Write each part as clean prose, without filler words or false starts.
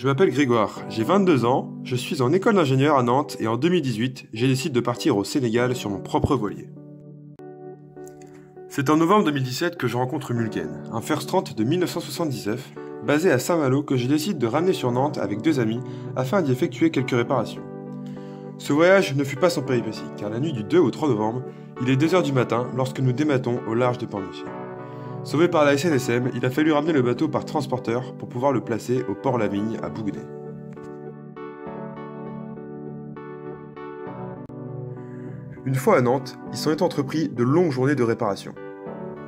Je m'appelle Grégoire, j'ai 22 ans, je suis en école d'ingénieur à Nantes et en 2018, j'ai décidé de partir au Sénégal sur mon propre voilier. C'est en novembre 2017 que je rencontre Mulgen, un First 30 de 1979, basé à Saint-Malo que je décide de ramener sur Nantes avec deux amis afin d'y effectuer quelques réparations. Ce voyage ne fut pas sans péripéties, car la nuit du 2 au 3 novembre, il est 2 h du matin lorsque nous dématons au large de Pornichet. Sauvé par la SNSM, il a fallu ramener le bateau par transporteur pour pouvoir le placer au port Lavigne à Bouguenais. Une fois à Nantes, ils sont entrepris de longues journées de réparation.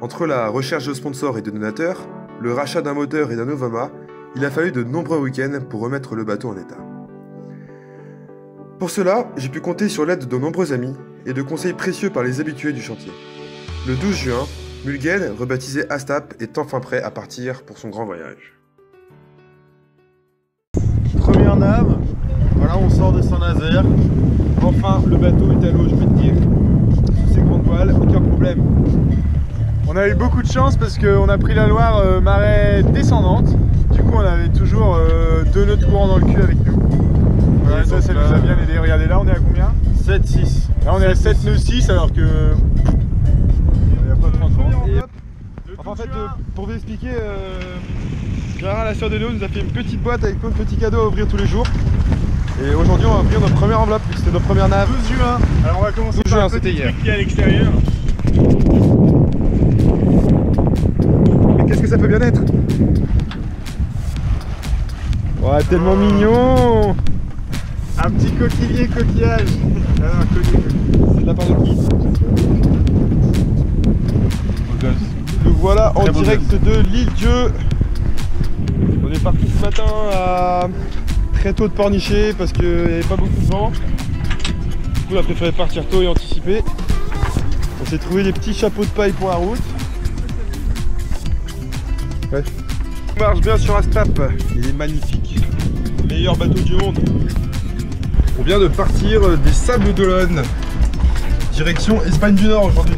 Entre la recherche de sponsors et de donateurs, le rachat d'un moteur et d'un Novama, il a fallu de nombreux week-ends pour remettre le bateau en état. Pour cela, j'ai pu compter sur l'aide de nombreux amis et de conseils précieux par les habitués du chantier. Le 12 juin, Mulgen, rebaptisé Astap, est enfin prêt à partir pour son grand voyage. Première nave, voilà, on sort de Saint-Nazaire. Enfin, le bateau est à l'eau, je peux te dire. Sous ses grandes voiles, aucun problème. On a eu beaucoup de chance parce qu'on a pris la Loire marée descendante. Du coup, on avait toujours 2 nœuds de courant dans le cul avec nous. Voilà, ça nous a bien aidé. Regardez, là, on est à combien? 7-6. Là, on est à 7 nœuds 6 alors que... il n'y a pas 30 ans. Enfin, en fait, pour vous expliquer, Clara, la sœur de Léo, nous a fait une petite boîte avec plein de petits cadeaux à ouvrir tous les jours. Et aujourd'hui, on va ouvrir notre première enveloppe, c'était notre première nave. 12 juin. Alors, on va commencer par un petit truc qui est à l'extérieur. Mais qu'est-ce que ça peut bien être? Ouais, tellement mignon. Un petit coquillage. Ah, c'est de la part de qui? Le voilà en direct de l'île Dieu. On est parti ce matin très tôt de Pornichet parce qu'il n'y avait pas beaucoup de vent. Du coup, on a préféré partir tôt et anticiper. On s'est trouvé des petits chapeaux de paille pour la route. Ouais. On marche bien sur Astap, il est magnifique. Meilleur bateau du monde. On vient de partir des Sables d'Olonne, direction Espagne du Nord aujourd'hui.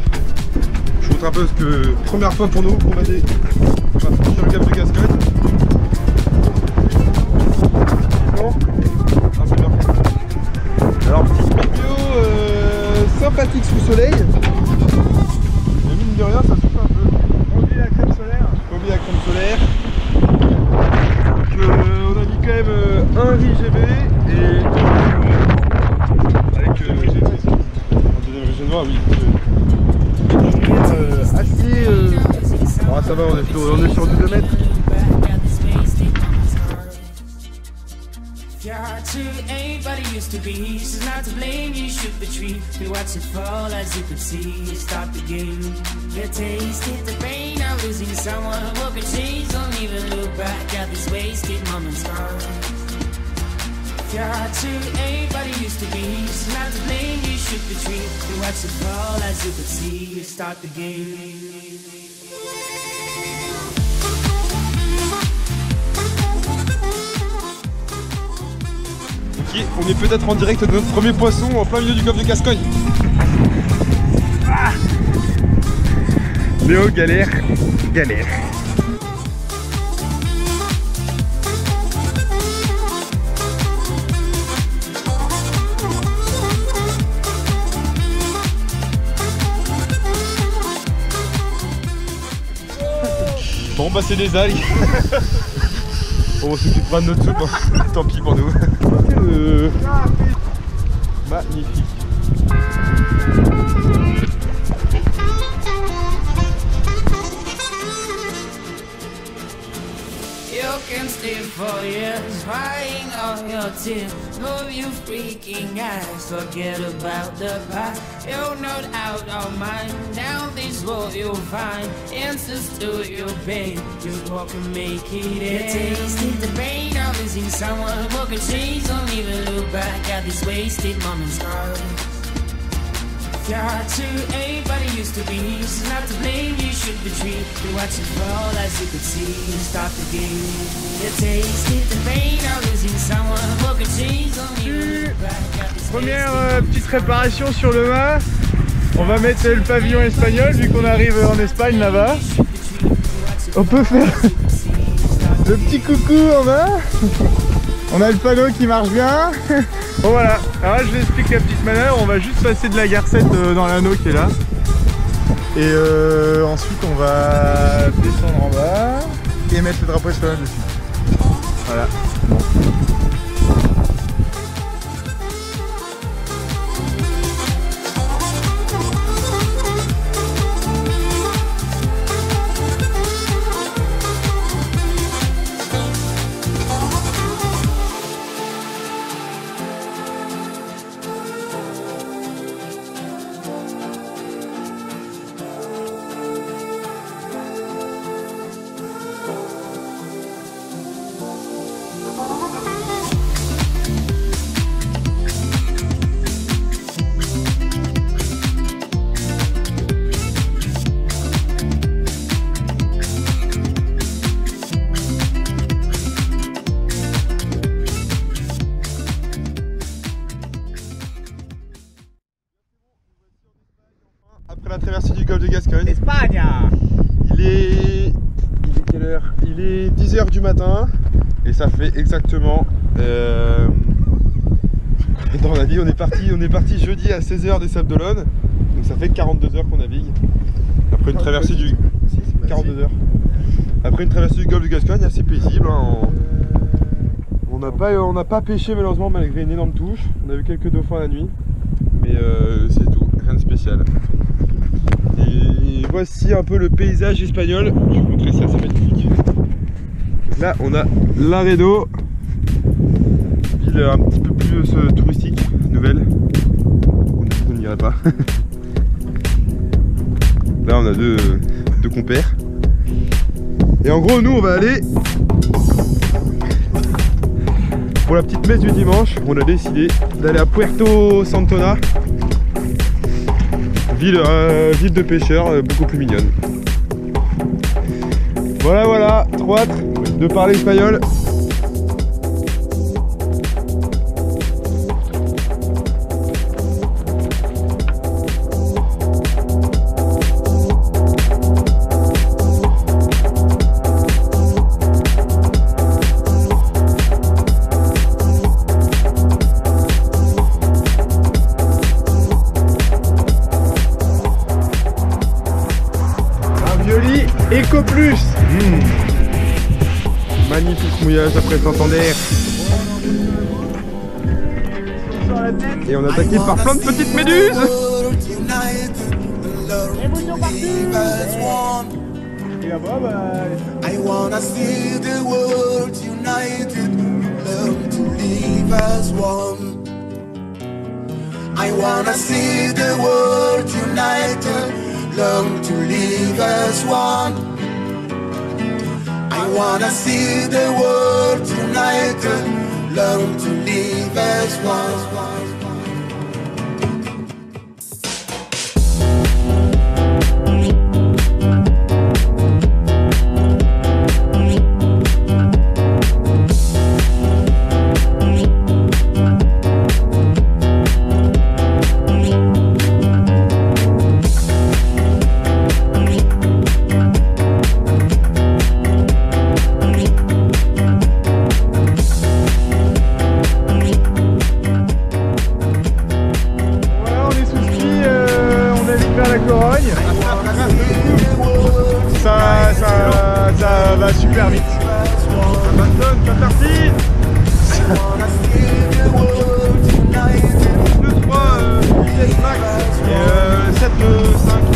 Je vous montre un peu ce que, première fois pour nous, on va franchir le cap de Gascogne. Alors petite météo sympathique sous le soleil. Mais mine de rien, ça souffle un peu. Oublie la crème solaire. Oublie la crème solaire. Donc on a mis quand même un RIGV et avec un deuxième régénois, oui. Assez... Oh, ça va, on est sur 2 mètres. Your heart to ain't but it used to be. She's not to blame, you shoot the tree. We watch it fall as you could see. You start the game. You tasted the pain of losing someone who could change. Don't even look back at these wasted moments gone. Your heart to ain't but it used to be. She's not to blame, you shoot the tree. We watch it fall as you could see. You start the game. On est peut-être en direct de notre premier poisson en plein milieu du golfe de Gascogne. Ah, Léo galère. Bon bah c'est des algues. On s'occupera de notre soupe, hein. Tant pis pour nous. Magnifique. You can stay for years, crying all your tears. Move you freaking eyes, forget about the past. You're not out of mind, down this road you'll find answers to your pain. You walk and make it end. You tasted the pain of losing someone who could change. Don't even look back at these wasted moments gone. Your heart to ain't but it used to be. She's not to blame, you should be treated. You watch it fall as you could see. You start the game. You tasted the pain of losing someone who could change. Don't even look back at these Première petite réparation sur le mât. On va mettre le pavillon espagnol vu qu'on arrive en Espagne là-bas. On peut faire le petit coucou en bas. On a le panneau qui marche bien. Bon voilà, alors là je vous explique la petite manœuvre. On va juste passer de la garcette dans l'anneau qui est là. Et ensuite on va descendre en bas et mettre le drapeau espagnol dessus. Voilà, bon. Après la traversée du golfe de Gascogne, Espagne. il est quelle heure? Il est 10 h du matin et ça fait exactement dans la vie on est parti jeudi à 16 h des Sables d'Olonne, donc ça fait 42 heures qu'on navigue après une traversée du 42 heures. Après une traversée du golfe de Gascogne assez paisible, hein. On n'a pas pêché malheureusement malgré une énorme touche. On a vu quelques dauphins la nuit, mais c'est tout, rien de spécial. Et voici un peu le paysage espagnol. Je vais vous montrer ça, c'est magnifique. Là on a Laredo, ville un petit peu plus touristique, nouvelle. On n'irait pas. Là on a deux compères. Et en gros nous on va aller pour la petite messe du dimanche. On a décidé d'aller à Puerto Santona, ville de pêcheurs, beaucoup plus mignonne. Voilà, trop hâte de parler espagnol. Eco Plus. Magnifique mouillage après Santander. Et on est attaqué par plein de petites méduses. Et là-bas, I wanna see the world united, learn to live as one. I wanna see the world united, learn to live as one. I wanna see the world united, learn to live as one. Ça va super vite. Ça bastonne, c'est parti. 2-3 vitesse max et 7-5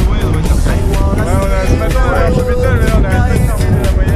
ouais, on va dire. Ce matin on a un peu métal, mais on a pas sorti de la moyenne.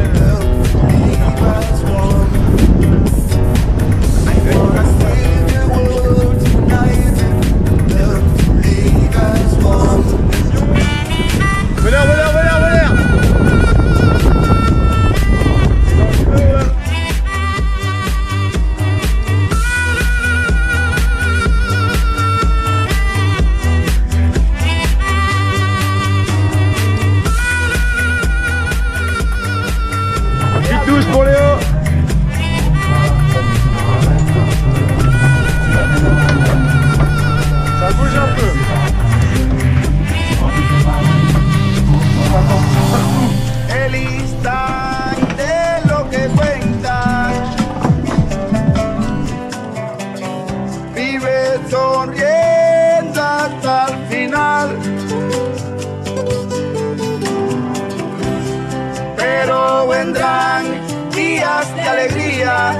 vendrán días de alegría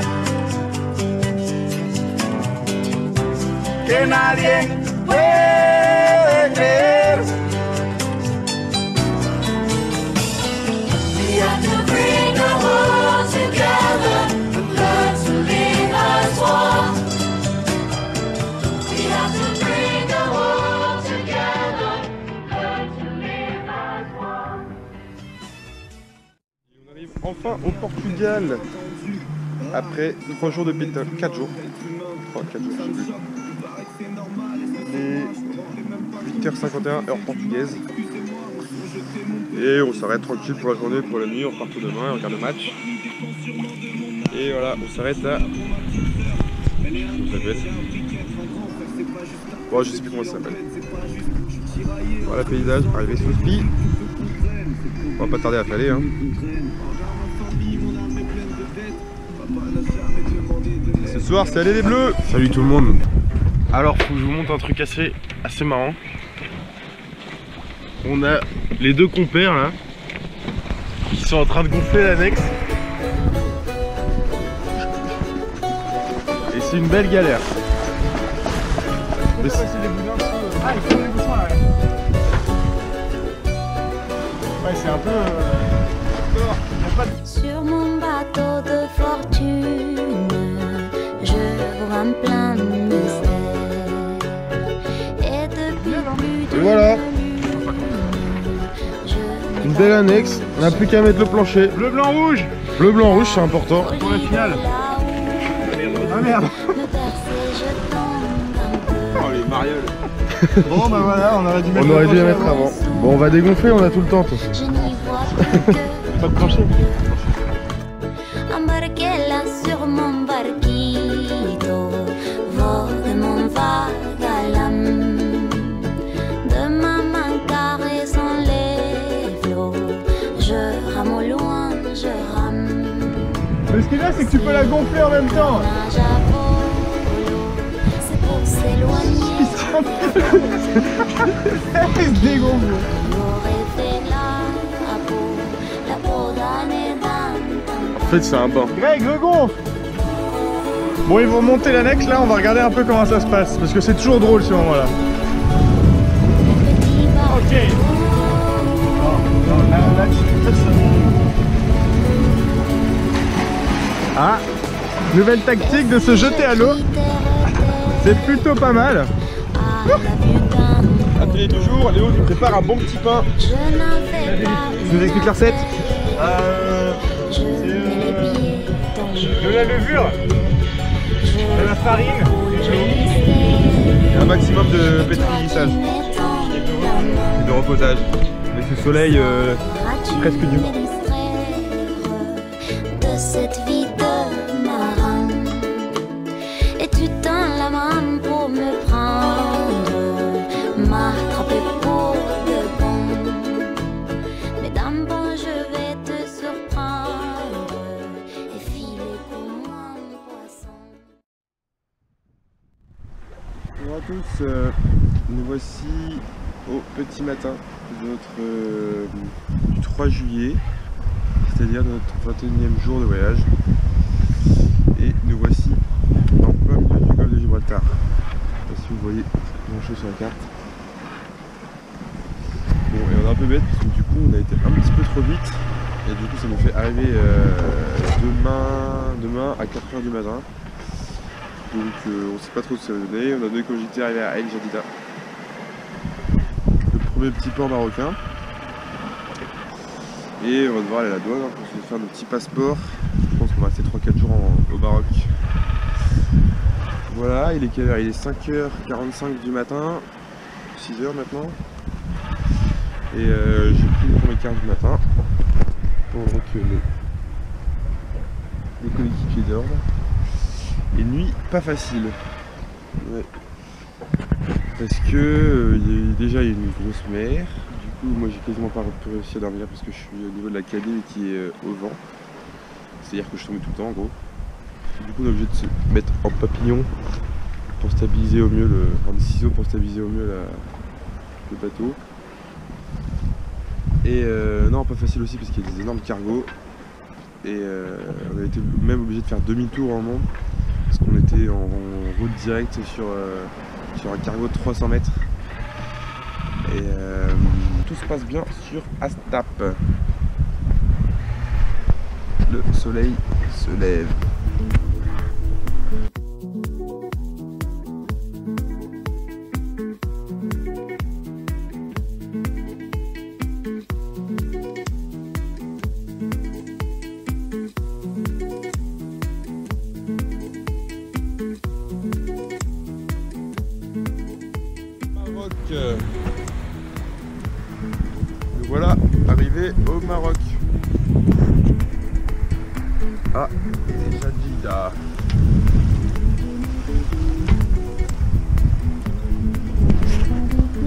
que nadie puede creer. We have to bring the world together and learn to live as one. We have to bring the world together, learn to live as one. On arrive enfin au Portugal après 3 jours de pétale, 4 jours. 4 jours, je sais plus. Les 8h51 heure portugaise. Et on s'arrête tranquille pour la journée, pour la nuit, on repart demain et on regarde le match. Et voilà, on s'arrête à... Comment ça s'appelle? Bon, je sais plus comment ça s'appelle. Voilà le paysage, arrivé sous le ski. On va pas tarder à faller hein. Ce soir c'est aller les bleus. Salut tout le monde. Alors faut que je vous montre un truc assez marrant. On a les deux compères là qui sont en train de gonfler l'annexe. Et c'est une belle galère. Mais ah, il faut les bouchons là. Ouais, c'est un peu. Sur mon bateau de fortune, je vois un plein de mystères. Et depuis plus de voilà. lune, Une belle annexe, on n'a plus qu'à mettre le plancher. Bleu, blanc, rouge. Bleu, blanc, rouge, c'est important. Pour la finale. Ah merde. Oh les marioles. Bon bah voilà, on aurait dû mettre, La mettre avant. Bon, on va dégonfler, on a tout le temps. Je n'y vois plus que Pas de plancher. embarquez-la sur mon barquito, vogue mon vague à l'âme. De ma main caressant les flots, je rame au loin, je rame. Mais ce qui est là, c'est que tu peux la gonfler en même temps. Nage à volo, c'est pour s'éloigner. Il se dégonfle. J'aurais fait la peau d'un édame. En fait, c'est un bain. Greg, le gonfle. Bon, ils vont monter l'annexe là, on va regarder un peu comment ça se passe. Parce que c'est toujours drôle ce moment là. Ok. Ah, nouvelle tactique de se jeter à l'eau. C'est plutôt pas mal. Atelier du jour, Léo nous prépare un bon petit pain. Je n'avais pas. Tu nous expliques la recette? Je mets les pieds dans De la levure, de la farine, Et un maximum de pétrinissage et de reposage. Avec ce soleil presque dur. De cette vie de marin. Et tu tends la main pour me prendre, m'attraper pour de bon. Mais d'un bond je vais te surprendre et filer comme un poisson. Bonjour à tous, nous voici au petit matin de notre, du 3 juillet, c'est-à-dire de notre 21e jour de voyage. Et nous voici en plein milieu du golfe de Gibraltar. Je ne sais pas si vous voyez grand chose sur la carte. Bon, et on est un peu bête parce que du coup on a été un petit peu trop vite. Et du coup ça nous fait arriver demain à 4h du matin. Donc on sait pas trop ce que ça va donner. On a donné comme j'étais arrivé à El Jadida, le premier petit port marocain. Et on va devoir aller à la douane pour se faire nos petits passeports. Je pense qu'on va rester 3-4 jours au Maroc. Voilà, il est quelle heure? Il est 5h45 du matin, 6h maintenant. Et j'ai pris le premier quart du matin pendant que les coéquipiers dorment. Et nuit pas facile. Ouais. Parce que déjà il y a une grosse mer. Du coup moi j'ai quasiment pas réussi à dormir parce que je suis au niveau de la cabine qui est au vent. C'est-à-dire que je tombais tout le temps en gros. Du coup on est obligé de se mettre en papillon pour stabiliser au mieux des ciseaux pour stabiliser au mieux le bateau. Et non pas facile aussi parce qu'il y a des énormes cargos. et on a été même obligé de faire demi-tour en amont parce qu'on était en route directe sur un cargo de 300 mètres. Et tout se passe bien sur Astap. Le soleil se lève. Maroc. Nous voilà arrivés au Maroc. Ah, c'est Jadida.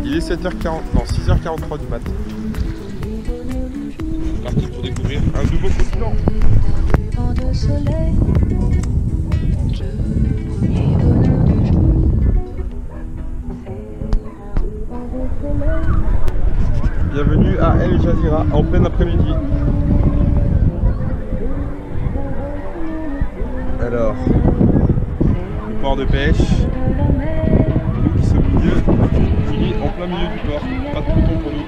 Il est 7h40, non 6h43 du mat. C'est parti pour découvrir un nouveau continent. Bienvenue à El Jazira en plein après-midi. Alors, le port de pêche, nous qui sommes qui est en plein milieu du port, pas de peloton pour nous.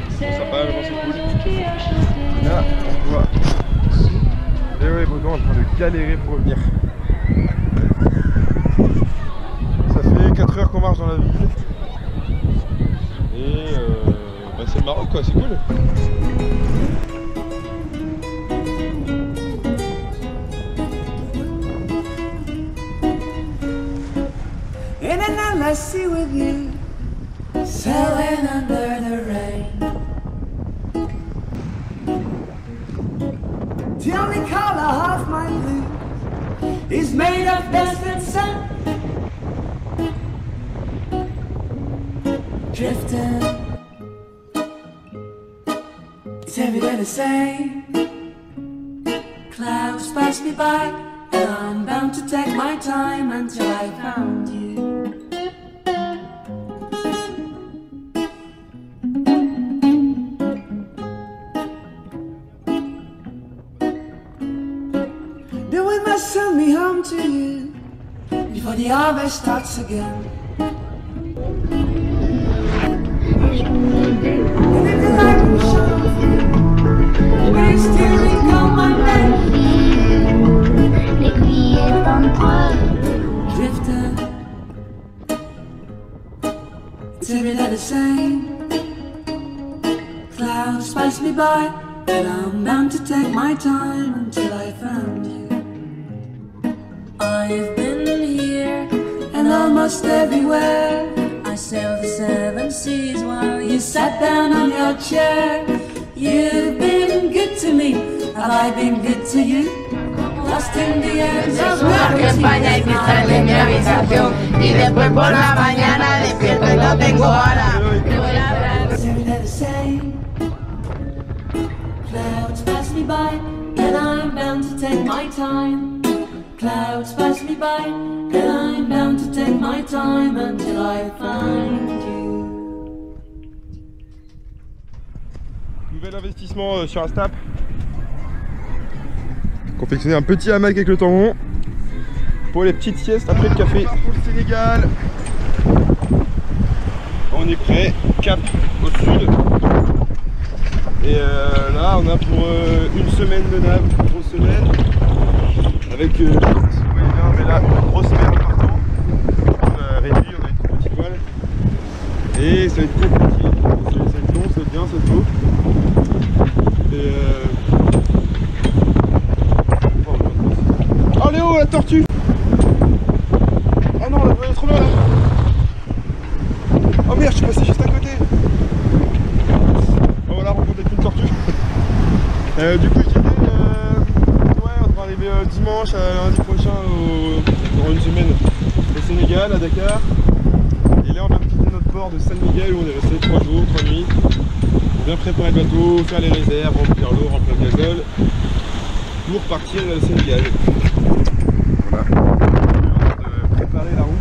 C'est sympa, mais c'est cool. Là, on voit Léo et Baudouin en train de galérer pour revenir. Ça fait 4 heures qu'on marche dans la ville. Et bah c'est le Maroc quoi, c'est cool. In an endless sea with you, sailing under the rain. The only color of my blue is made of dust and sun. Drifting, it's every day the same. Clouds pass me by, and I'm bound to take my time until I found you. The wind must send me home to you before the harvest starts again. And if the light will shine through, will you still recall my name? L'aiguille est entre Drifting, it's every day the same. Clouds pass me by, and I'm bound to take my time until I found you. I've been here and almost everywhere. I sailed the 7 seas while you sat down on your chair. You've been good to me, have I been good to you? Lost in the ends of Que España y cristal de mi habitación y después por la mañana despierto y no tengo hora. Te voy a hablar. It's every day the same. Clouds pass me by, and I'm bound to take my time. Clouds pass me by, and I'm bound to take my time until I find you. Nouvel investissement sur Astap. Confectionner un petit hamac avec le tampon pour les petites siestes après le café. Pour le Sénégal. On est prêt, cap au sud. Et là on a pour une semaine de nav, une grosse semaine. Avec, si vous voyez bien, mais là une grosse mer partout. On a réduit, on a une toute petite voile. Et ça va être compliqué. C'est long, c'est bien, c'est beau. Et oh Léo, la tortue! Oh non, la voie est trop loin là! Oh merde, je suis passé juste à côté! Oh voilà, rencontre avec une tortue! Du coup, je disais, ouais, on devrait arriver dimanche, lundi prochain, dans une semaine au Sénégal, à Dakar. Et là, on vient de quitter notre port de San Miguel où on est resté 3 jours, 3 nuits. On vient préparer le bateau, faire les réserves, remplir l'eau, remplir le gazole pour partir au Sénégal. Voilà. On va préparer la route.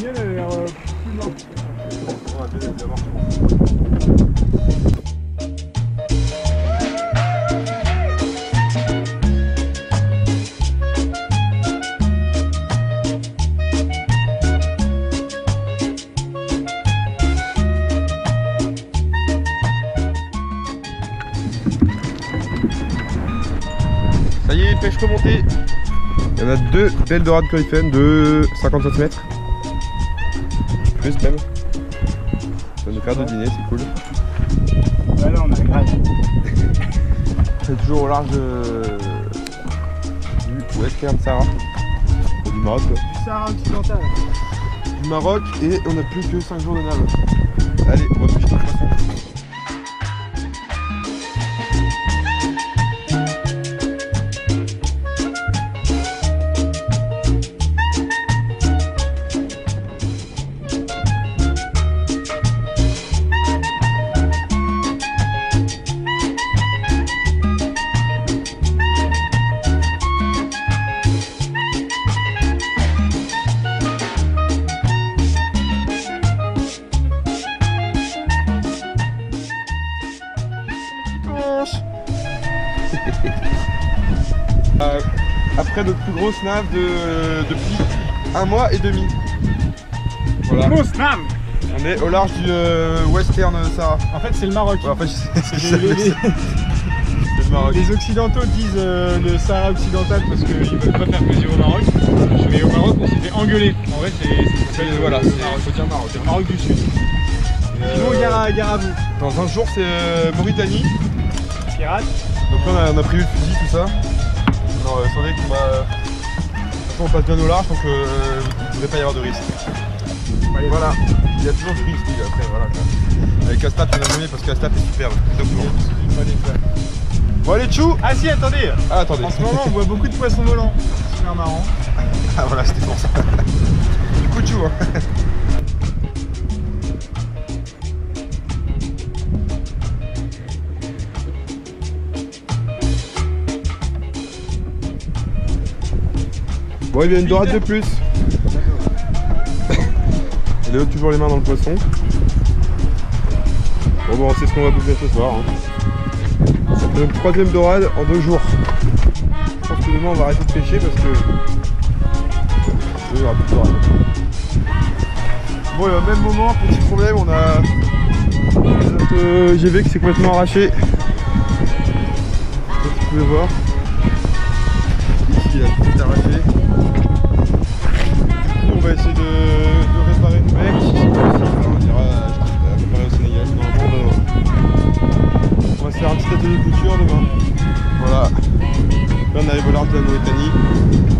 mienne elle a l'air plus morte. Ouais, bien évidemment. Ça y est, pêche remontée. Il y en a deux belles dorades coryphènes de 50 cm. Plus même. Ça va nous faire de dîner, c'est cool. Ouais, là on a grave. C'est toujours au large du Western Sahara. Du Maroc quoi. Du Sahara occidental. Du Maroc et on a plus que 5 jours de nave. Allez, on va pêcher le poisson. Après notre plus grosse nave depuis 1 mois et demi. Voilà. Grosse nave. On est au large du Western Sahara. En fait c'est le Maroc. Ouais, en fait, c'est Les- le Maroc. Les occidentaux disent le Sahara occidental parce qu'ils veulent pas faire plaisir au Maroc. Mais au Maroc on s'est fait engueuler. En vrai c'est Voilà, le c'est faut dire Maroc. C'est le Maroc du Sud. Sinon gare à vous. Dans un jour c'est Mauritanie. Pirates. Donc là on a prévu le fusil, tout ça. Non, sans dire qu'on va... De toute façon on passe bien au large donc il ne devrait pas y avoir de risque. Ouais, Voilà, il y a toujours du risque après, voilà. Avec Astap on a nommé parce qu'Astap est superbe, top lourd. Bon allez tchou. Ah si attendez. Ah attendez. En ce moment on voit beaucoup de poissons volants. Super marrant. Ah voilà, c'était pour ça. Du coup tchou hein. Bon, il y a une dorade de plus. Léo toujours les mains dans le poisson. Bon, on sait ce qu'on va bouffer ce soir. Hein. Ça fait notre 3ème dorade en 2 jours. Je pense que demain on va arrêter de pêcher parce que il y aura plus de dorade. Bon, et au même moment, petit problème, on a notre GV qui s'est complètement arraché. Je sais pas si vous pouvez voir. Ici, il a tout été arraché. On va essayer de réparer le mec. Si c'est possible, on ira réparer au Sénégal. Normalement, on va se faire un petit atelier de couture demain. Voilà. Là, on arrive au large de la Mauritanie.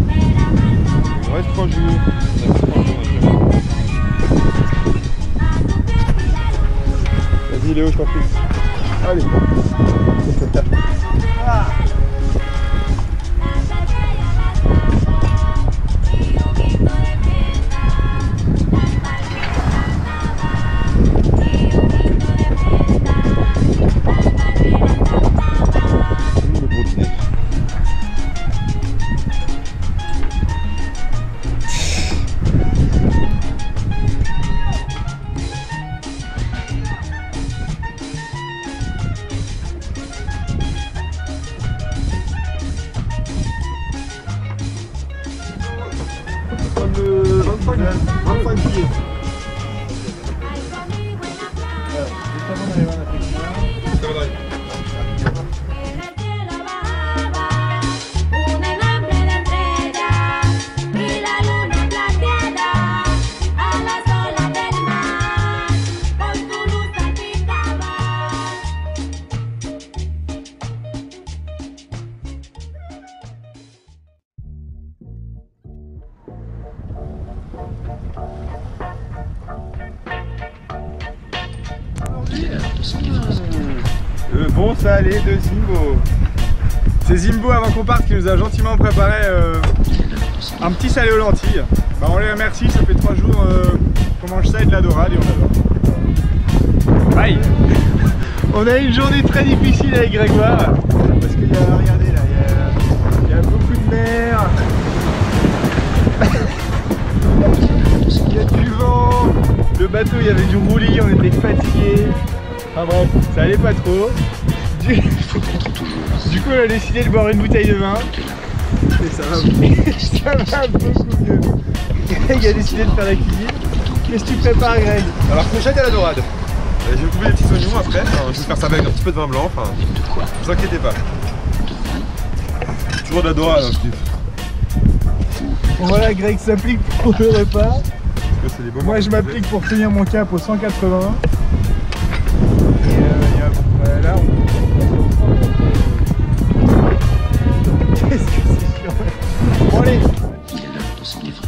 Il nous reste 3 jours. On a fait 3 jours. Vas-y, Léo, je t'en prie. Allez. Ah. Le 25 juillet. Un enjambre de estrellas y la luna plateada a las olas del mar con tu luz salpicaba. Le bon salé de Zimbo. C'est Zimbo avant qu'on parte qui nous a gentiment préparé un petit salé aux lentilles. Bah, on les remercie, ça fait 3 jours qu'on mange ça et de la dorade et on adore. Bye. On a eu une journée très difficile avec Grégoire parce qu'il y a, regardez là, il y a beaucoup de mer. Il y a du il y avait du roulis, on était fatigués. Enfin bref, ça allait pas trop. Du coup, on a décidé de boire une bouteille de vin. Et ça va beaucoup mieux. Greg a décidé de faire la cuisine. Qu'est-ce que tu prépares, Greg? Alors, courgette à la dorade. Je vais couper les petits oignons après. Enfin, je vais faire ça avec un petit peu de vin blanc. Enfin, ne vous inquiétez pas. Toujours de la dorade, hein, Steve. Bon, voilà, Greg s'applique pour le repas. C'est les Moi, je m'applique pour tenir mon cap au 180. Et là, qu'est-ce que c'est chiant. Bon, allez. Il est l'heure de s'enivrer,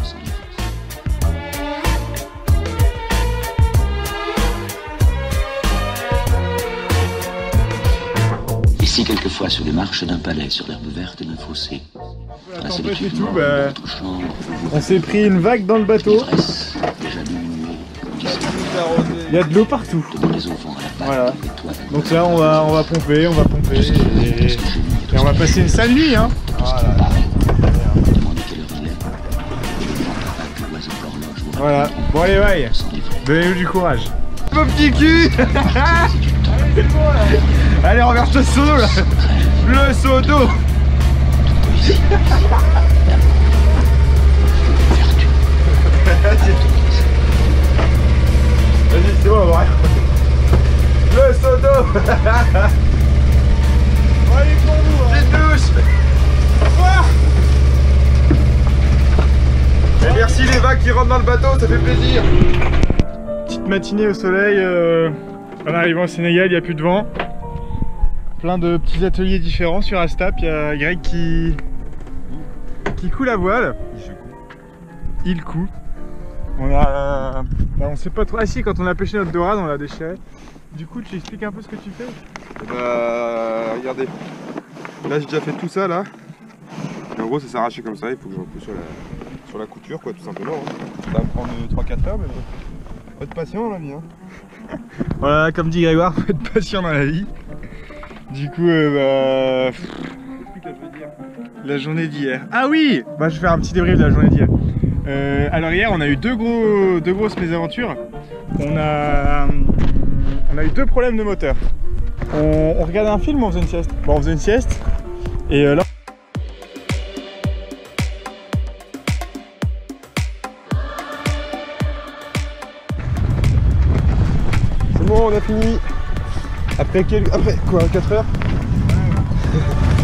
Ici, quelquefois, sur les marches d'un palais, sur l'herbe verte d'un fossé. La tempête et tout, on s'est pris une vague dans le bateau. Il y a de l'eau partout. Voilà. Donc là, on va pomper, et on va passer une sale nuit, hein. Voilà. Bon allez, bye. Donnez-nous du courage. Mon petit cul. C'est bon là. Allez, renverse le seau d'eau là. Le seau d'eau. Vas-y, c'est bon, on va rien. Le seau d'eau. Bon, allez, pour vous. Petite douche. Et merci les vagues qui rentrent dans le bateau, ça fait plaisir. Petite matinée au soleil, en arrivant au Sénégal, il n'y a plus de vent. Plein de petits ateliers différents sur Astap. Il y a Greg qui coud la voile. Il coud. On sait pas trop. Ah si, quand on a pêché notre dorade, on l'a déchiré. Du coup, tu expliques un peu ce que tu fais? Regardez. Là, j'ai déjà fait tout ça là. Et en gros, ça s'est arraché comme ça. Il faut que je repousse sur la couture, quoi, tout simplement. Hein. Ça va me prendre 3-4 heures, mais faut être patient dans la vie. Hein. Voilà, comme dit Grégoire, faut être patient dans la vie. Du coup, la journée d'hier. Ah oui, je vais faire un petit débrief de la journée d'hier. Alors hier, on a eu deux grosses mésaventures. On a eu 2 problèmes de moteur. On regardait un film ou on faisait une sieste? Bon, on faisait une sieste. Et là... C'est bon, on a fini. Après quoi, 4 heures?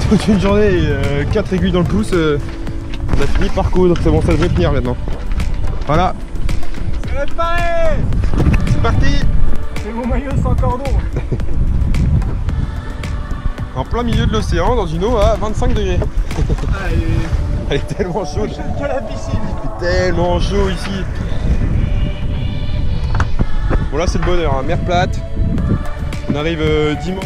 Toute une journée et 4 aiguilles dans le pouce. On a fini par coudre, c'est bon, ça devrait tenir maintenant. Voilà. C'est réparé. C'est parti. C'est mon maillot sans cordon. En plein milieu de l'océan, dans une eau à 25 degrés. Elle est tellement chaude. Que la piscine. Il est tellement chaud ici. Bon là c'est le bonheur, hein. Mer plate. On arrive dimanche.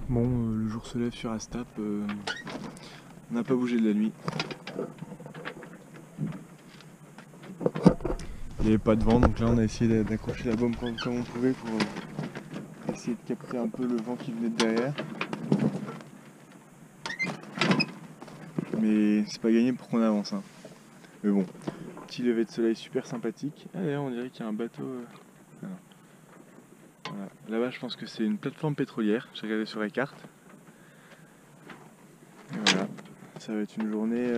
Bon, le jour se lève sur Astap, on n'a pas bougé de la nuit. Il n'y avait pas de vent, donc là on a essayé d'accrocher la bombe comme on pouvait pour essayer de capter un peu le vent qui venait de derrière. Mais c'est pas gagné pour qu'on avance. Hein. Mais bon, petit lever de soleil super sympathique. Ah d'ailleurs on dirait qu'il y a un bateau... Voilà. Là-bas, je pense que c'est une plateforme pétrolière. J'ai regardé sur la carte. Et voilà, ça va être une journée.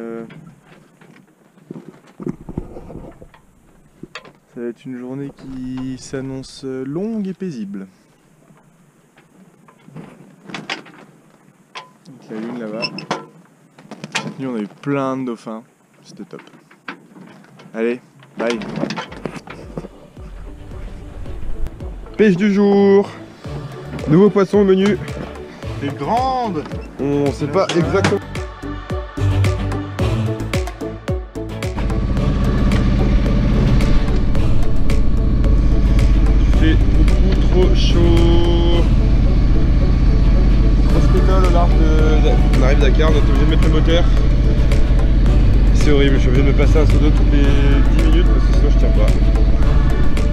Ça va être une journée qui s'annonce longue et paisible. Donc la lune là-bas. Cette nuit, on a eu plein de dauphins. C'était top. Allez, bye. Pêche du jour. Nouveau poisson au menu. Des grandes. On sait pas exactement. Il fait beaucoup trop chaud. Dakar, on est obligé de mettre le moteur. C'est horrible, je suis obligé de me passer un seau d'eau toutes les 10 minutes parce que sinon je tiens pas.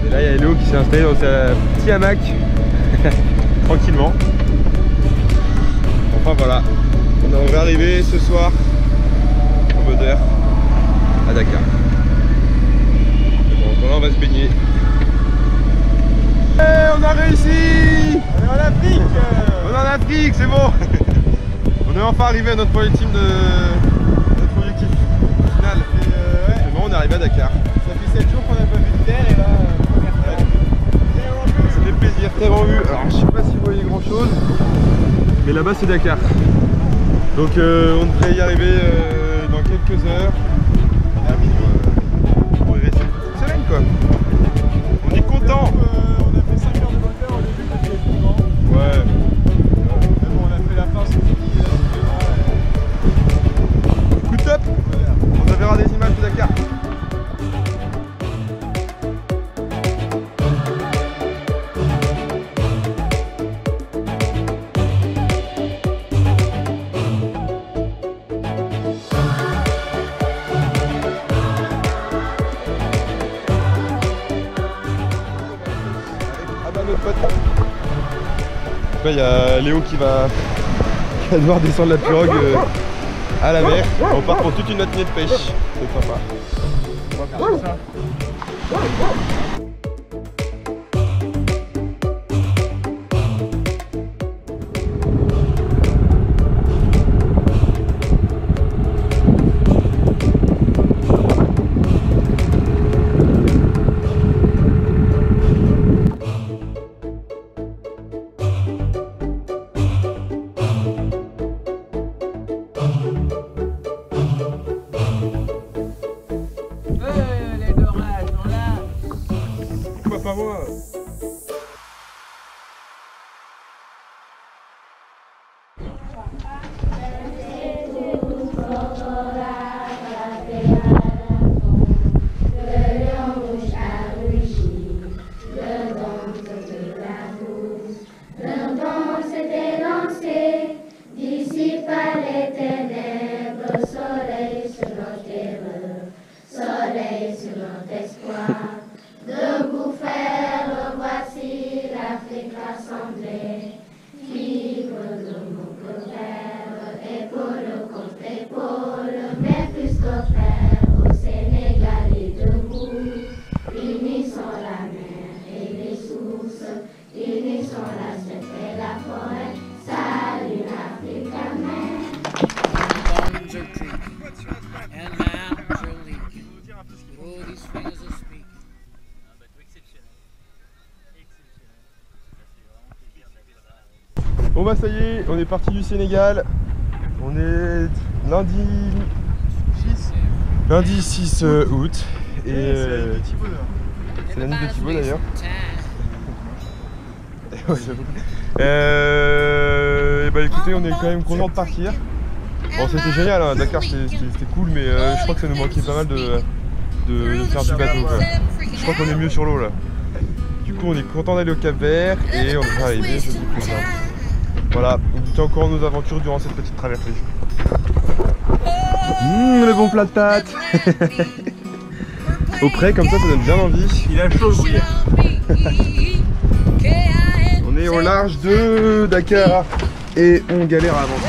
Et là il y a Léo qui s'est installé dans sa petit hamac tranquillement. Enfin voilà, on va arriver ce soir au moteur à Dakar. Donc là on va se baigner. Et on a réussi! On est en Afrique. On est en Afrique, c'est bon. On est enfin arrivé à notre objectif final. C'est bon, on est arrivé à Dakar. Ça fait 7 jours qu'on n'a pas vu de terre et là, première terre. Ça fait plaisir, très bon vue. Alors je sais pas si vous voyez grand chose, mais là-bas c'est Dakar. Donc on devrait y arriver dans quelques heures. Pour y rester toute une semaine quoi. On est content. On a fait 5 heures de moteur au début parce qu'il y avait du vent. Ouais. Mais bon, on a fait la fin, c'est fini. Coup de top. On verra des images de Dakar. Il y a Léo qui va devoir descendre la pirogue à la mer. On part pour toute une matinée de pêche. C'est sympa. On va faire ça. Les orages sont là. Pourquoi pas moi? Bon bah ça y est, on est parti du Sénégal. On est lundi 6 août. Et c'est la nuit de Thibaut d'ailleurs. Ouais, j'avoue. Et bah écoutez, on est quand même content de partir. Bon, c'était génial, hein. Dakar c'était cool, mais je crois que ça nous manquait pas mal de faire du bateau quoi. Je crois qu'on est mieux sur l'eau là. Du coup on est content d'aller au Cap Vert et on va arriver jeudi prochain. Voilà, on vous tient au courant de nos aventures durant cette petite traversée. Le bon plat de pâtes. Au près comme ça donne bien envie. Il a chaud le bouillet. On est au large de Dakar et on galère à avancer.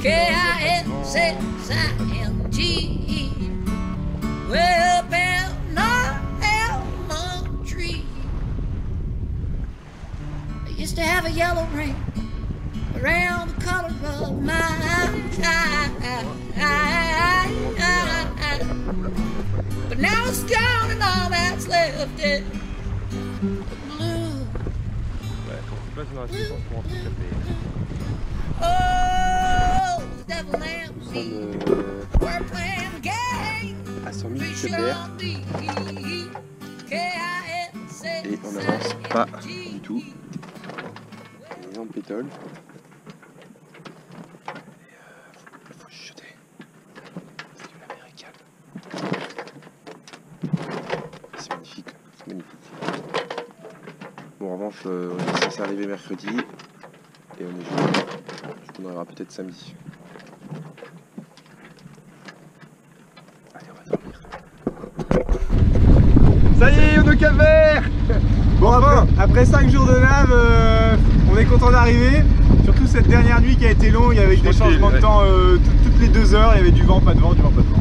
K-I-S-S-I-N-G. Well, bell, not elm tree. I used to have a yellow ring around the color of my eye. But now it's gone and all that's left is blue. Oh, the devil and me. We're playing a game. À 100 000 km et on n'avance pas du tout. On est en pétole. Il faut chuchoter. C'est de l'américain. Bon, en revanche, on est censé arriver mercredi. Et on est jeudi. On arrivera peut-être samedi. Allez, on va dormir. Ça y est, on est au Cap-Vert. Bon, après 5 jours de nave, on est content d'arriver. Surtout cette dernière nuit qui a été longue avec des changements de temps toutes les 2 heures. Il y avait du vent, pas de vent, du vent, pas de vent.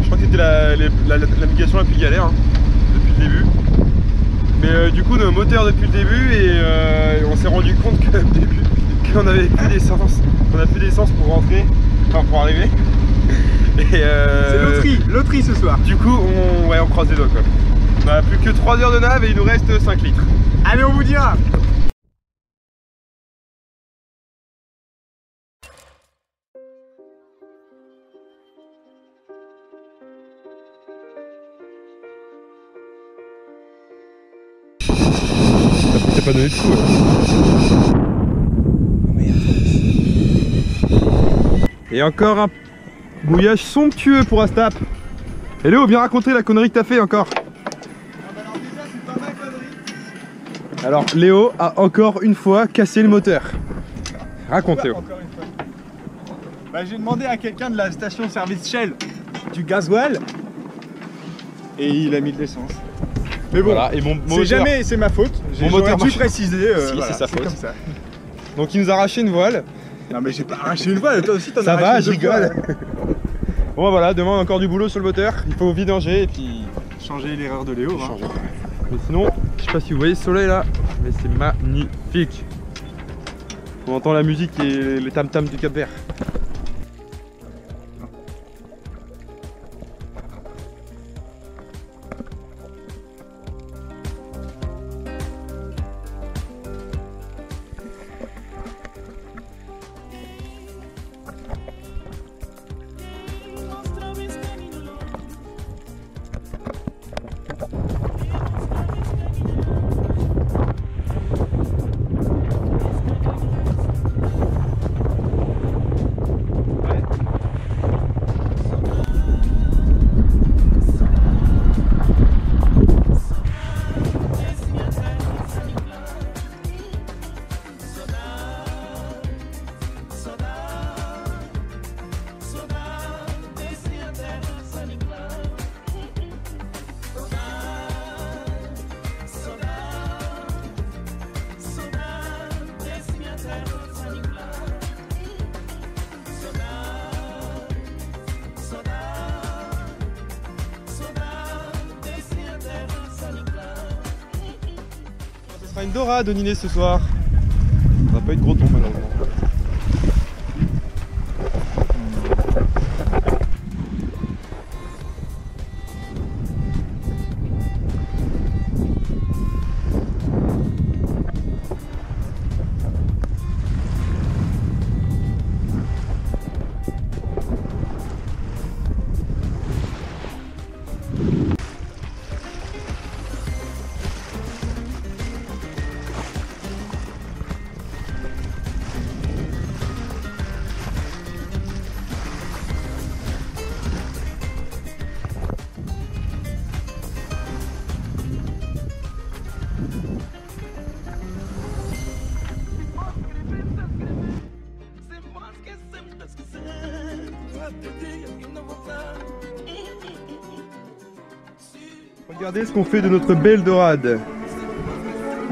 Je crois que c'était la navigation la plus galère hein, depuis le début. Mais du coup, nos moteurs depuis le début et on s'est rendu compte que qu'on avait plus d'essence. Qu'on a plus d'essence pour rentrer, enfin pour arriver. C'est loterie ce soir. Du coup, on croise les doigts quoi. On a plus que 3 heures de nave et il nous reste 5 litres. Allez, on vous dira. T'as pas donné de coup. Et encore un mouillage somptueux pour Astap. Et Léo, viens raconter la connerie que t'as fait encore. Alors Léo a encore une fois cassé le moteur. Raconte Léo. Bah, j'ai demandé à quelqu'un de la station service Shell du gasoil et il a mis de l'essence. Mais bon, voilà, et mon c'est jamais c'est ma faute. J'aurais dû préciser. Si, voilà, c'est sa faute. comme ça. Donc il nous a arraché une voile. Non mais j'ai pas arraché une voile, toi aussi t'en as Ça va, arraché je deux fois. rigole. Bon bah voilà, demain on a encore du boulot sur le moteur. Il faut vidanger et puis Changer l'erreur de Léo. Hein. changer. Mais sinon, je sais pas si vous voyez ce soleil là, mais c'est magnifique. On entend la musique et les tam-tams du Cap-Vert. Ce sera une dorade au Niné ce soir. Ça va pas être gros ton malheureusement. Regardez ce qu'on fait de notre belle dorade.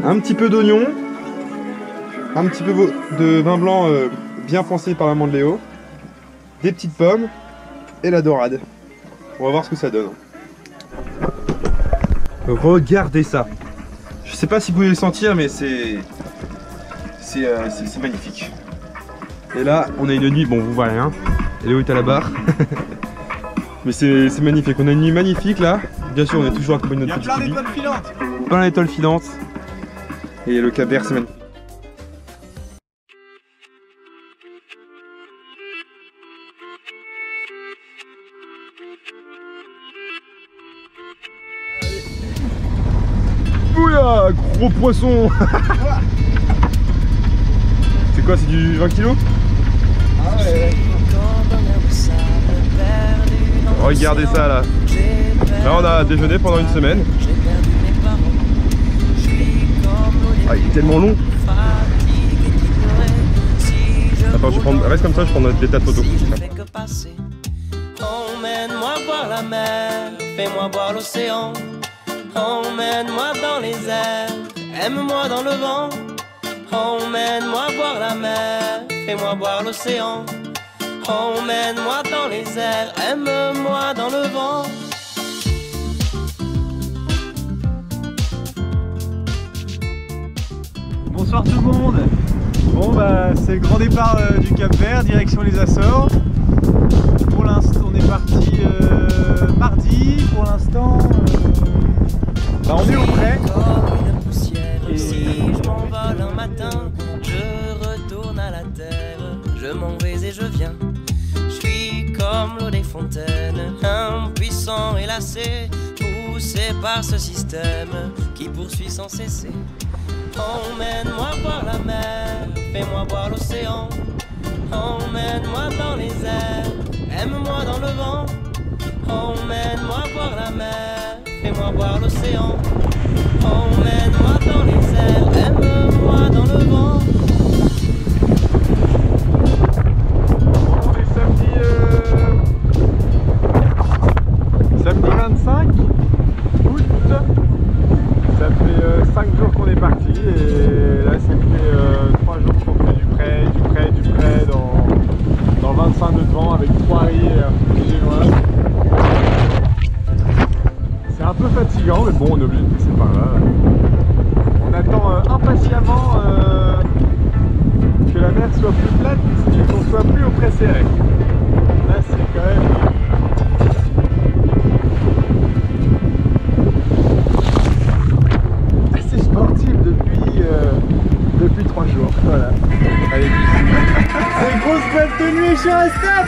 Un petit peu d'oignon, un petit peu de vin blanc bien foncé par la main de Léo, des petites pommes et la dorade. On va voir ce que ça donne. Regardez ça. Je sais pas si vous pouvez le sentir, mais c'est magnifique. Et là, on a une nuit, bon vous voyez rien, Léo est à la barre. Mais c'est magnifique, on a une nuit magnifique là. Bien sûr, on est toujours accompagné de notre petit Il y a plein d'étoiles filantes. Plein d'étoiles filantes. Et le Cap-Vert, c'est magnifique. Ouya, gros poisson. C'est quoi, c'est du 20 kg? Ah ouais. Regardez ça là. Là on a déjeuné pendant une semaine. tellement long. Attends, reste comme ça, je prends des tas de photos. Emmène-moi voir la mer, fais-moi voir l'océan. Emmène-moi dans les airs, aime-moi dans le vent. Emmène-moi voir la mer, fais-moi voir l'océan. Emmène-moi dans les airs, aime-moi dans le vent. Bonsoir tout le monde. Bon bah c'est le grand départ du Cap Vert, direction les Açores. Pour l'instant on est parti mardi, pour l'instant bah, on est au près. Et si je m'envole un matin, je retourne à la terre. Je m'en vais et je viens. Je suis comme l'eau des fontaines, impuissant et lassé, poussé par ce système qui poursuit sans cesser. Emmène-moi voir la mer, fais-moi voir l'océan. Emmène-moi dans les airs, aime-moi dans le vent. Emmène-moi voir la mer, fais-moi voir l'océan. Emmène-moi dans les airs, aime-moi dans le vent. On est samedi 25 août. Ça fait 5 jours qu'on est parti et là ça fait 3 jours qu'on fait du près dans 25 de vent avec 3 riz génoises. C'est un peu fatigant mais bon on est obligé de passer par là. On attend impatiemment que la mer soit plus plate et qu'on soit plus au près serré. Là c'est quand même... depuis 3 jours, voilà. Allez, c'est une grosse boîte de nuit sur un stop.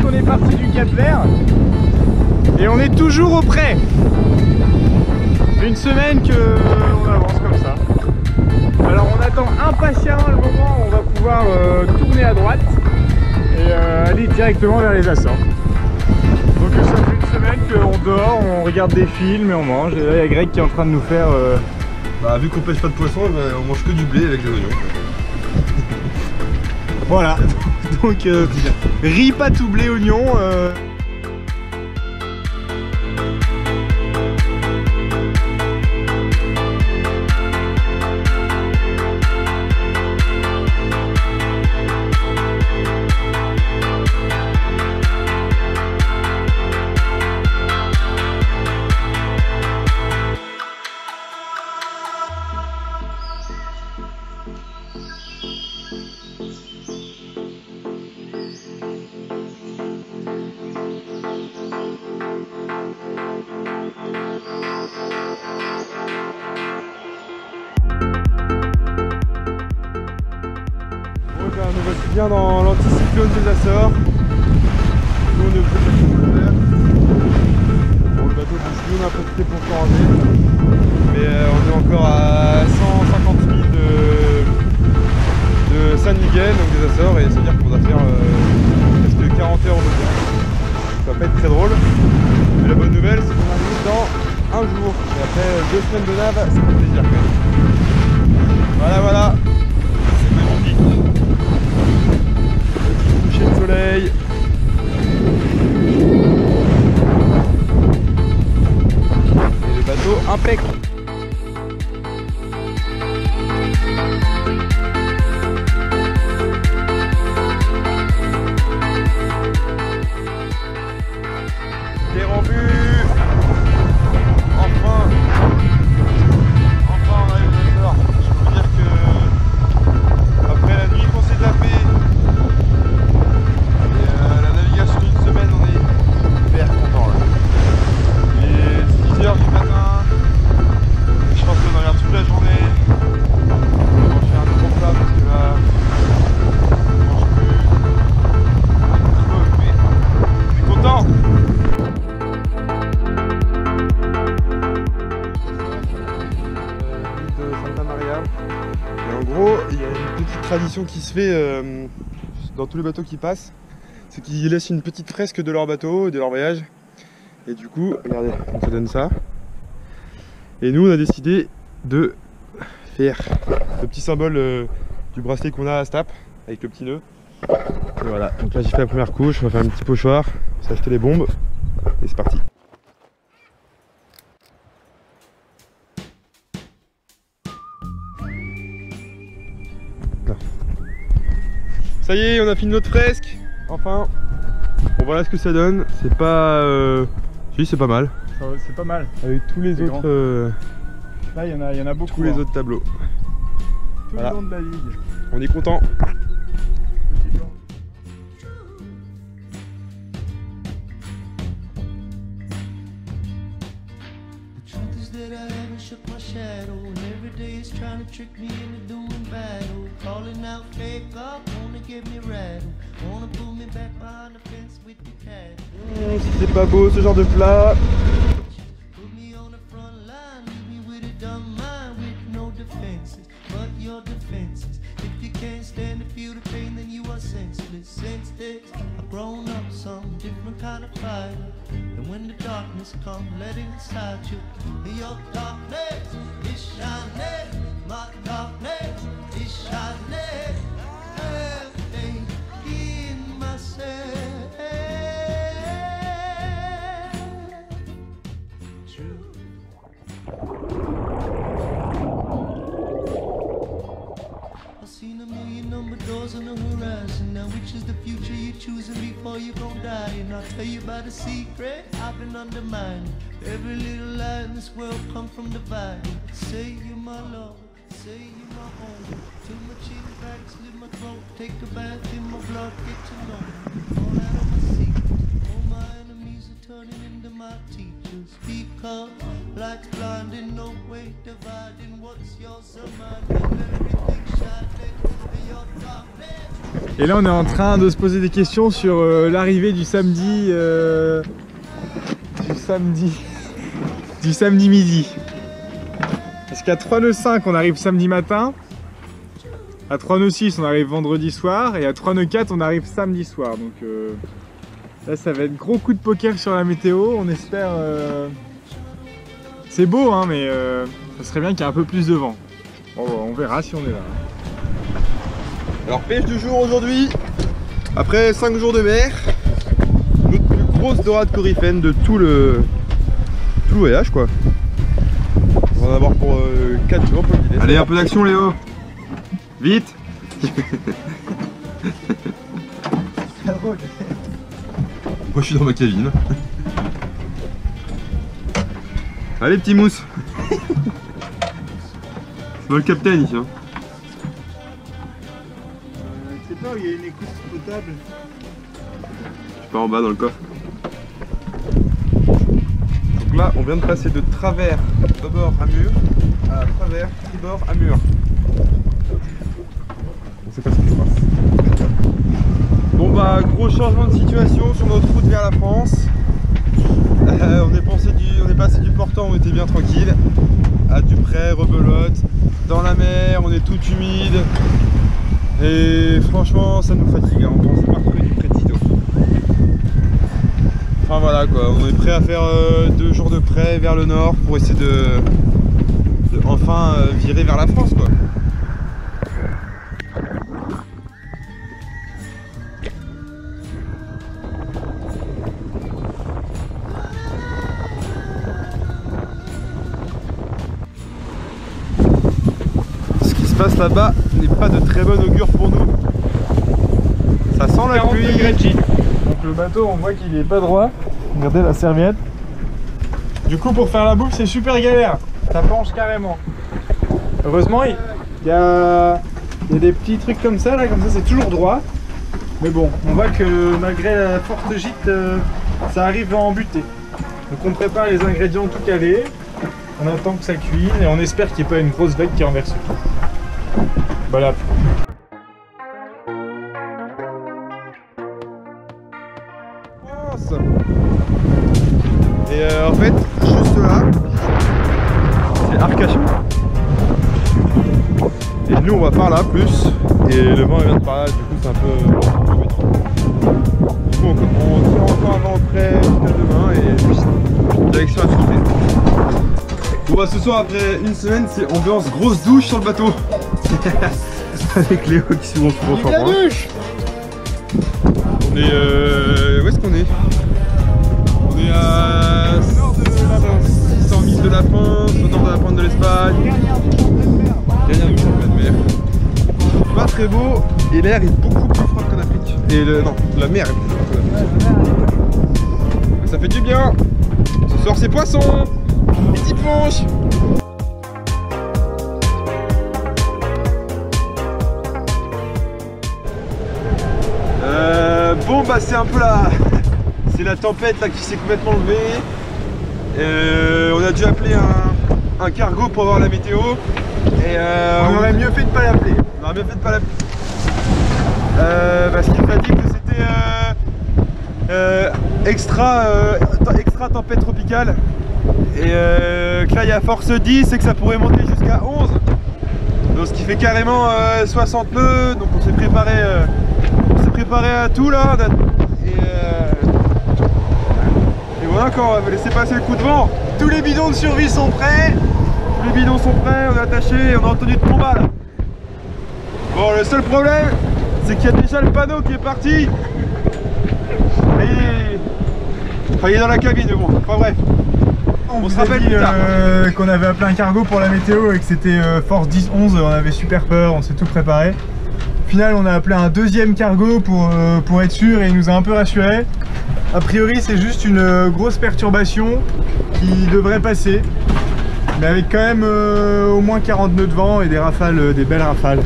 Qu'on est parti du Cap Vert et on est toujours au près. Une semaine qu'on avance comme ça. Alors on attend impatiemment le moment où on va pouvoir tourner à droite et aller directement vers les Açores. Donc ça fait une semaine qu'on dort, on regarde des films et on mange. Et là il y a Greg qui est en train de nous faire... Bah vu qu'on pêche pas de poisson, on mange que du blé avec des oignons. Voilà. Donc riz, pas tout blé, oignon. Nous voici bien dans l'anticyclone des Açores. Nous on est obligé de passer le vert. Bon, le bateau bouge plus, on a profité pour se ranger. Mais on est encore à 150 000 de San Miguel, donc des Açores, et ça veut dire qu'on va faire presque 40 heures de temps. Ça va pas être très drôle. Mais la bonne nouvelle c'est qu'on arrive dans un jour. Et après 2 semaines de nav, ça fait plaisir quand même. Voilà. Coucher de soleil. Et le bateau impeccable. Des rembus. Enfin on arrive au nord. Je peux vous dire que après la nuit qu'on s'est tapé et la navigation d'une semaine, on est hyper content là. Il est 6 h du matin, tradition qui se fait dans tous les bateaux qui passent, c'est qu'ils laissent une petite fresque de leur bateau, de leur voyage. Et du coup, regardez, on te donne ça. Et nous, on a décidé de faire le petit symbole du bracelet qu'on a à Stap, avec le petit nœud. Et voilà, donc là j'ai fait la première couche, on va faire un petit pochoir, on s'est acheté les bombes, et c'est parti. Ça y est, on a fini notre fresque, enfin. Bon, voilà ce que ça donne, c'est pas... Si, c'est pas mal. C'est pas mal. Avec tous les autres... Là, il y en a beaucoup. Tous les autres tableaux. Tout voilà. le long de la ligue. On est content. C'est pas beau ce genre de plat. On the horizon now, which is the future you're choosing before you gon' die? And I'll tell you about a secret I've been undermining. Every little lie in this world comes from dividing. Say you're my love, say you're my home. Too much in back, slit my throat. Take a bath in my blood, get to know me. All out of my secrets, all my enemies are turning into my teachers. Because light's blinding, no way dividing. What's yours or mine? Everything shining. Et là on est en train de se poser des questions sur l'arrivée du samedi midi. Parce qu'à 3 nœuds 5 on arrive samedi matin, à 3 nœuds 6 on arrive vendredi soir et à 3 nœuds 4 on arrive samedi soir. Donc là ça va être gros coup de poker sur la météo, on espère... C'est beau hein, mais ça serait bien qu'il y ait un peu plus de vent. Bon, on verra si on est là. Alors pêche du jour aujourd'hui, après 5 jours de mer, notre plus grosse dorade coryphène de tout le voyage quoi. On va en avoir pour 4 jours pour le dîner. Allez un peu d'action Léo. Vite. Moi je suis dans ma cabine. Allez petit mousse. C'est pas le capitaine ici hein. Il y a une écoute potable. Je suis pas en bas dans le coffre. Donc là on vient de passer de travers bâbord à mur à travers tribord à mur. On sait pas ce qui se passe. Bon bah gros changement de situation sur notre route vers la France. On est passé du portant, on était bien tranquille, à Dupré, rebelote, dans la mer, on est tout humide. Et franchement ça nous fatigue, hein. On pensait pas retrouver du près de Tito. Enfin voilà quoi, on est prêt à faire 2 jours de près vers le nord pour essayer de enfin virer vers la France quoi. Ce qui se passe là-bas n'est pas de très bon augure pour nous. Ça sent la pluie. Donc le bateau on voit qu'il est pas droit. Regardez la serviette. Du coup pour faire la bouffe c'est super galère. Ça penche carrément. Heureusement il y a des petits trucs comme ça là, comme ça c'est toujours droit. Mais bon, on voit que malgré la forte gîte, ça arrive à en buter. Donc on prépare les ingrédients tout calés. On attend que ça cuise et on espère qu'il n'y ait pas une grosse vague qui renverse tout. Voilà. Et en fait, juste là, c'est Arcachon. Et nous on va par là plus. et le vent vient de par là, du coup c'est un peu embêtant. Du coup on tire encore un vent frais jusqu'à demain et direction à Trinité. Bon bah ce soir après une semaine c'est ambiance grosse douche sur le bateau. Avec Léo qui suit mon champagne. La douche. On est où est-ce qu'on est? On est à 600 000 de la France, au nord de la pointe de l'Espagne. Dernière douche en pleine mer. Pas très beau et l'air est beaucoup plus froid qu'en Afrique. Et non, la mer est plus froide qu'en Afrique. Ça fait du bien. Ce soir c'est poisson. Les petites planches. Bon bah c'est un peu c'est la tempête là qui s'est complètement levée. On a dû appeler un cargo pour voir la météo. Et on aurait mieux fait de pas l'appeler. On aurait mieux fait de pas l'appeler. Parce qu'il m'a dit que c'était extra tempête tropicale. Et que là il y a force 10 et que ça pourrait monter jusqu'à 11. Donc ce qui fait carrément 60 nœuds. Donc on s'est préparé à tout là. Et voilà, quand on va laisser passer le coup de vent. Tous les bidons de survie sont prêts. Tous les bidons sont prêts, on est attachés, on est en tenue de combat là. Bon, le seul problème, c'est qu'il y a déjà le panneau qui est parti. Enfin, il est dans la cabine, mais bon, enfin bref. On se rappelle plus tard qu'on avait appelé un cargo pour la météo et que c'était force 10-11, on avait super peur, on s'est tout préparé. Au final, on a appelé un deuxième cargo pour être sûr et il nous a un peu rassuré. A priori, c'est juste une grosse perturbation qui devrait passer, mais avec quand même au moins 40 nœuds de vent et des rafales, des belles rafales.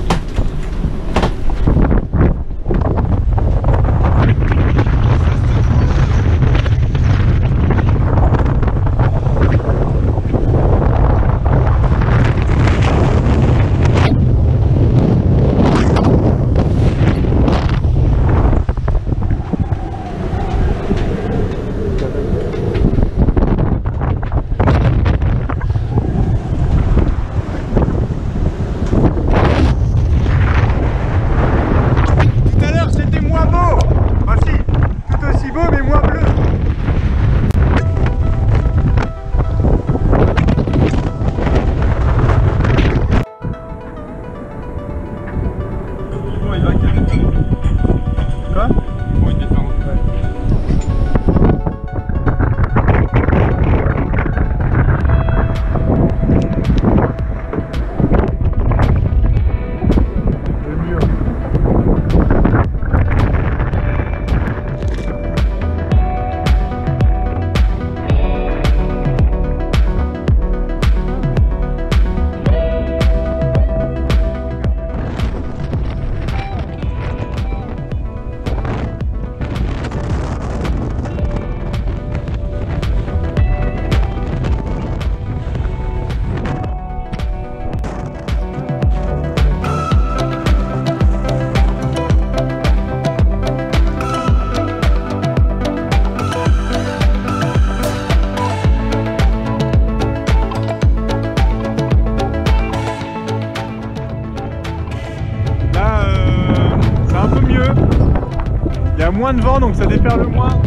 Moins de vent donc ça déferle moins.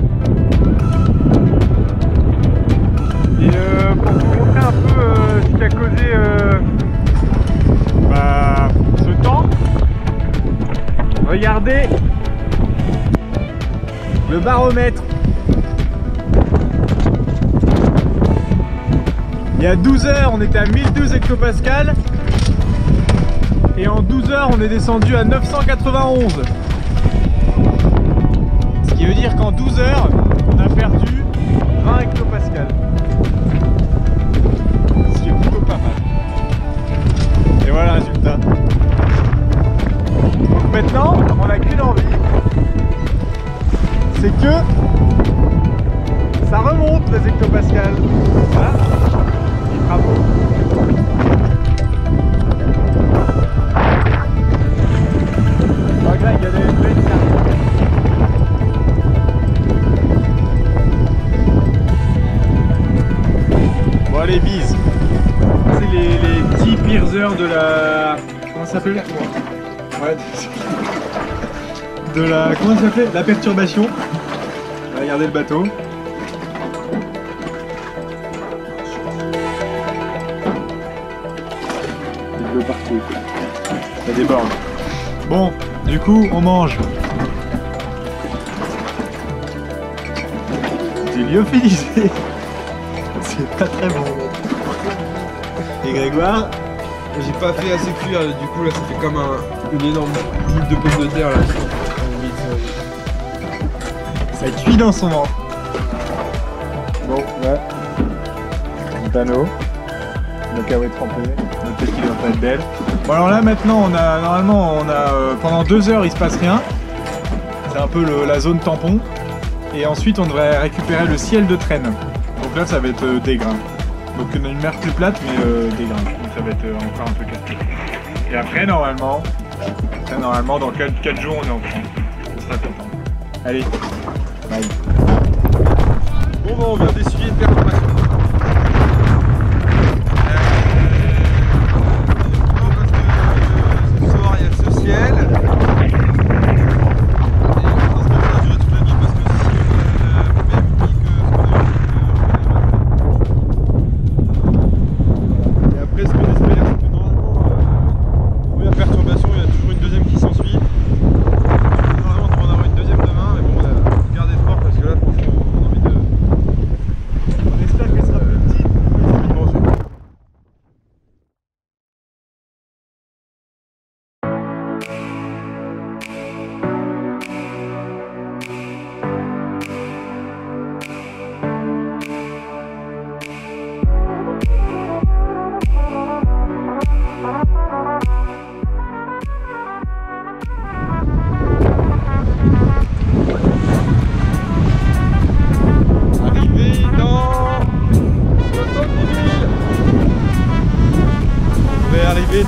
Et pour vous montrer un peu ce qui a causé ce temps, regardez le baromètre. Il y a 12 heures on était à 1012 hectopascales et en 12 heures on est descendu à 991. Ce qui veut dire qu'en 12 heures, on a perdu 20 hectopascales. Ce qui est plutôt pas mal. Et voilà le résultat. Donc maintenant, on n'a qu'une envie. C'est que ça remonte les hectopascales. Voilà. Et bravo. Donc là, il y a des belles cartes. Bon allez, bise. C'est les petits piercers de la... Comment ça s'appelle? Ouais, de la... comment ça s'appelait? La perturbation. Regardez le bateau. Il pleut partout. Ça déborde. Bon, du coup, on mange. C'est lyophilisé. C'est pas très bon. Et Grégoire? J'ai pas fait assez cuire, du coup là ça fait comme une énorme boule de pommes de terre là. Ça cuit dans son ventre. Bon, là, un panneau, le caveau est trempé, peut-être qu'il va pas être belle. Bon alors là maintenant normalement on a pendant 2 heures il se passe rien. C'est un peu la zone tampon. Et ensuite on devrait récupérer le ciel de traîne. Donc là ça va être des grains. Donc on a une mer plus plate mais des grains. Donc ça va être encore un peu casse-pied. Et après normalement dans 4 jours on est en train. On sera content. Allez, bye. Bon bah on vient d'essuyer une perturbation. Ce soir il y a ce ciel.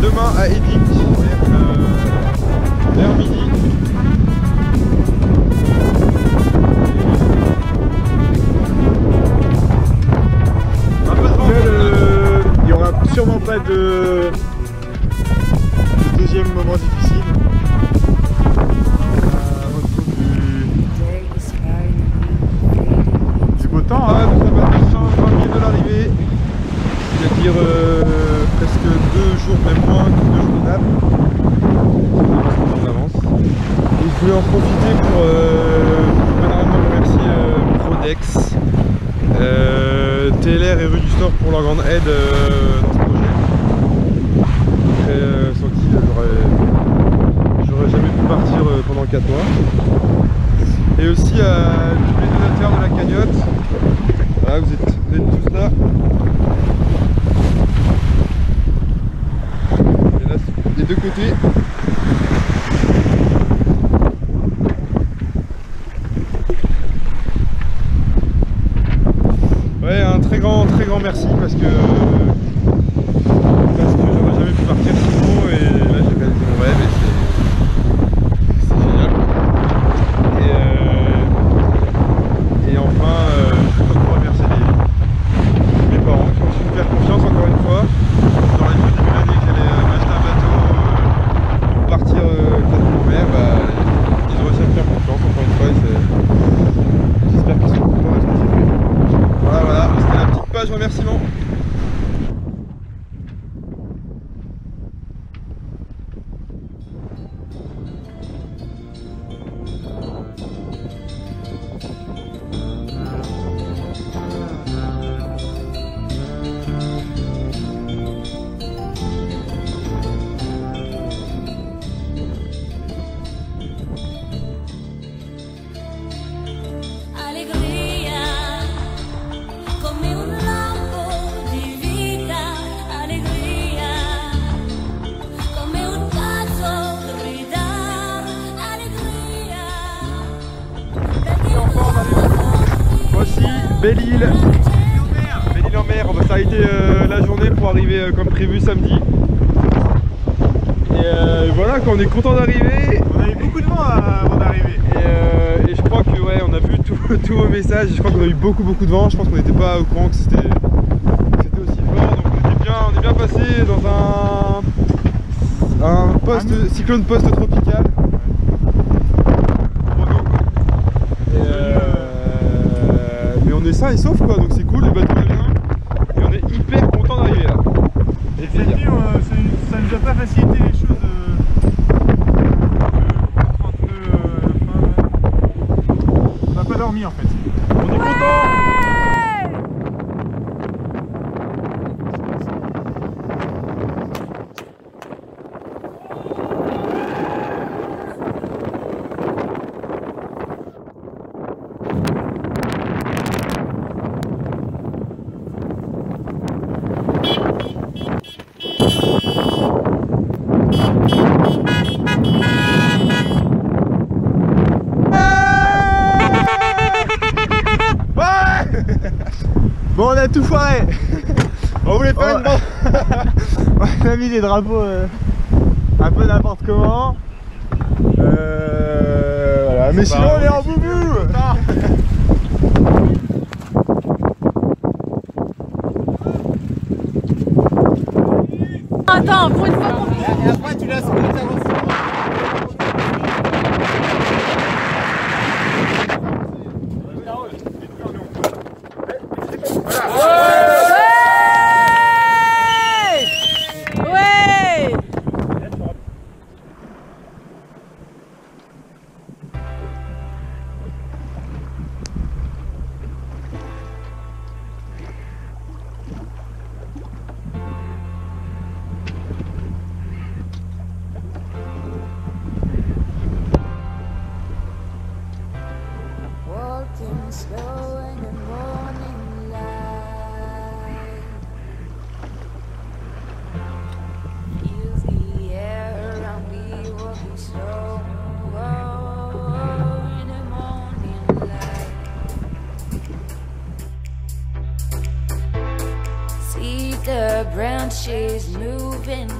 Demain à Edic vers midi. Un peu de vent. Il n'y aura sûrement pas de deuxième moment difficile. Du beau temps, hein. Ça va être 20 minutes de l'arrivée. C'est-à-dire presque 2 jours, même moins que 2 jours de nappe. En avance. Et je voulais en profiter pour vraiment remercier Prodex, TLR et Rue du Store pour leur grande aide dans ce projet. Sans qui j'aurais jamais pu partir pendant 4 mois. Et aussi à tous les donateurs de la cagnotte. Voilà, vous êtes tous là. Des deux côtés. Ouais, un très grand merci parce que j'aurais jamais pu partir si tôt et là j'ai réalisé mon rêve et c'est génial. Et enfin je peux remercier mes parents qui ont su me faire confiance encore une fois. Dans les début de l'année que j'allais m'acheter un bateau pour partir 4 jours en mer, ils ont réussi à me faire confiance encore une fois et j'espère qu'ils sont contents de ce que j'ai fait. Voilà, c'était la petite page remerciement. Belle-Île en mer, ça a été la journée pour arriver comme prévu samedi. Et voilà, quand on est content d'arriver. On a eu beaucoup de vent avant d'arriver. Et je crois que ouais, on a vu tous vos messages. Je crois qu'on a eu beaucoup de vent. Je pense qu'on n'était pas au courant que c'était aussi fort. Donc on est bien passé dans un Un cyclone post-tropical. Mais on est sain et sauf quoi, donc c'est cool, le bateau va bien. Et on est hyper content d'arriver là. Et cette nuit, ça nous a pas facilité les choses. On n'a pas dormi en fait. On est content. Bon, on a tout foiré. On voulait faire une bande. On a mis des drapeaux un peu n'importe comment. Voilà. Mais sinon on est en boubou. Attends, pour une fois qu'on... Et après tu laisses les avancer. Walking slow in the morning light. Feel the air around me walking slow in the morning light. See the branches moving